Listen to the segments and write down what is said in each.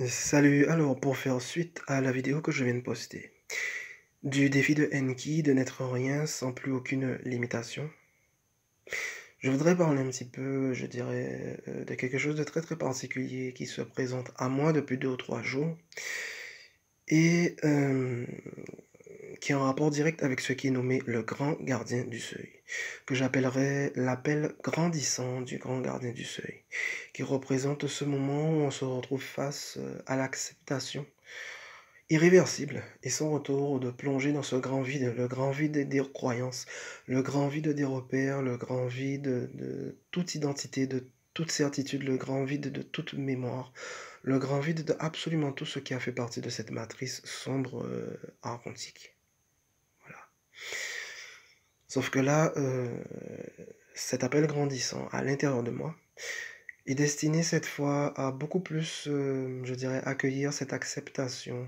Salut, alors pour faire suite à la vidéo que je viens de poster, du défi de Enki de n'être rien sans plus aucune limitation, je voudrais parler un petit peu, je dirais, de quelque chose de très très particulier qui se présente à moi depuis 2 ou 3 jours et qui est en rapport direct avec ce qui est nommé le grand gardien du seuil, que j'appellerais l'appel grandissant du grand gardien du seuil, qui représente ce moment où on se retrouve face à l'acceptation irréversible et sans retour de plonger dans ce grand vide, le grand vide des croyances, le grand vide des repères, le grand vide de toute identité, de toute certitude, le grand vide de toute mémoire, le grand vide de absolument tout ce qui a fait partie de cette matrice sombre archontique. Voilà. Sauf que là, cet appel grandissant à l'intérieur de moi est destiné cette fois à beaucoup plus, je dirais, accueillir cette acceptation,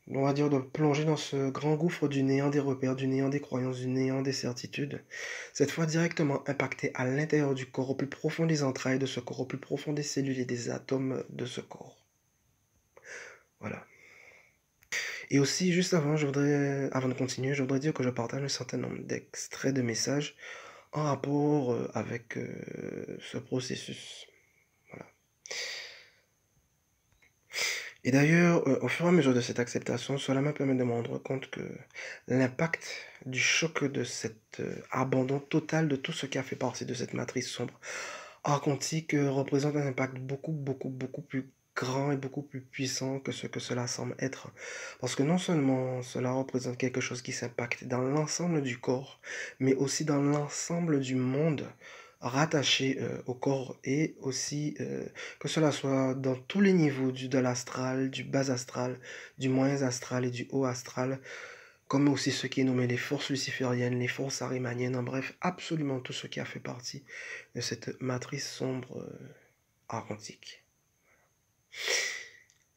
on va dire de plonger dans ce grand gouffre du néant des repères, du néant des croyances, du néant des certitudes, cette fois directement impacté à l'intérieur du corps, au plus profond des entrailles de ce corps, au plus profond des cellules et des atomes de ce corps. Voilà. Et aussi, juste avant, avant de continuer, je voudrais dire que je partage un certain nombre d'extraits de messages en rapport avec ce processus. Voilà. Et d'ailleurs, au fur et à mesure de cette acceptation, cela me permet de me rendre compte que l'impact du choc de cet abandon total de tout ce qui a fait partie de cette matrice sombre archontique représente un impact beaucoup plus grand et beaucoup plus puissant que ce que cela semble être. Parce que non seulement cela représente quelque chose qui s'impacte dans l'ensemble du corps, mais aussi dans l'ensemble du monde rattaché au corps et aussi que cela soit dans tous les niveaux de l'astral, du bas astral, du moyen astral et du haut astral, comme aussi ce qui est nommé les forces lucifériennes, les forces arimaniennes, en bref, absolument tout ce qui a fait partie de cette matrice sombre archontique.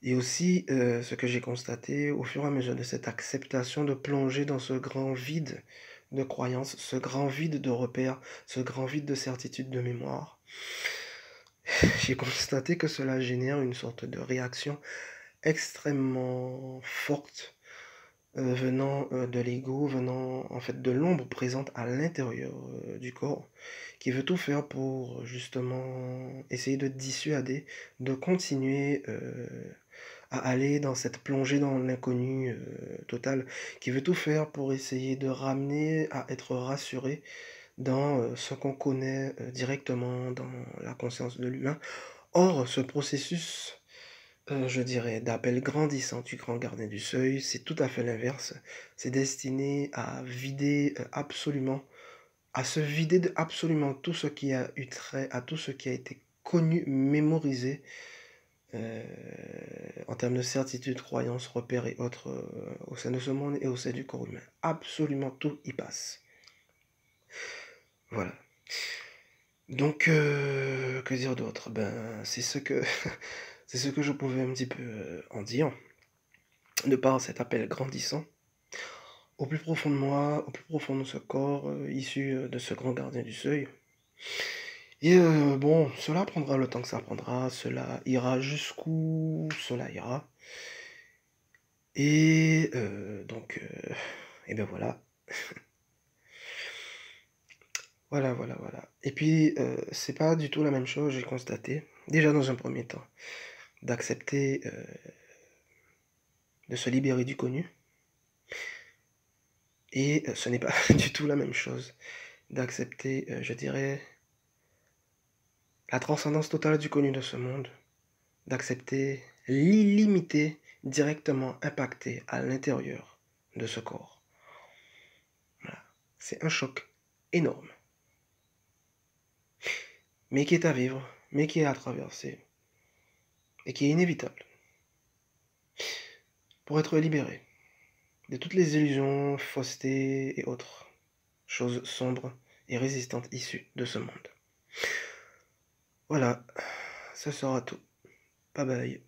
Et aussi, ce que j'ai constaté au fur et à mesure de cette acceptation de plonger dans ce grand vide de croyances, ce grand vide de repères, ce grand vide de certitude de mémoire, j'ai constaté que cela génère une sorte de réaction extrêmement forte venant de l'ego, venant en fait de l'ombre présente à l'intérieur du corps, qui veut tout faire pour justement essayer de dissuader, de continuer à aller dans cette plongée dans l'inconnu total, qui veut tout faire pour essayer de ramener à être rassuré dans ce qu'on connaît directement dans la conscience de l'humain. Or, ce processus, je dirais, d'appel grandissant du grand gardien du seuil, c'est tout à fait l'inverse. C'est destiné à vider absolument, à se vider de absolument tout ce qui a eu trait, à tout ce qui a été connu, mémorisé, euh, en termes de certitude, croyances, repères et autres au sein de ce monde et au sein du corps humain. Absolument tout y passe. Voilà. Donc, que dire d'autre? Ben, c'est ce que, c'est ce que je pouvais un petit peu en dire, de par cet appel grandissant, au plus profond de moi, au plus profond de ce corps, issu de ce grand gardien du seuil. Et bon, cela prendra le temps que ça prendra, cela ira jusqu'où cela ira. Et donc, et ben voilà. Voilà. Et puis, c'est pas du tout la même chose, j'ai constaté, déjà dans un premier temps, d'accepter de se libérer du connu. Et ce n'est pas du tout la même chose d'accepter, je dirais, la transcendance totale du connu de ce monde, d'accepter l'illimité directement impacté à l'intérieur de ce corps. Voilà. C'est un choc énorme, mais qui est à vivre, mais qui est à traverser, et qui est inévitable, pour être libéré de toutes les illusions, faussetés et autres choses sombres et résistantes issues de ce monde. Voilà, ce sera tout. Bye bye.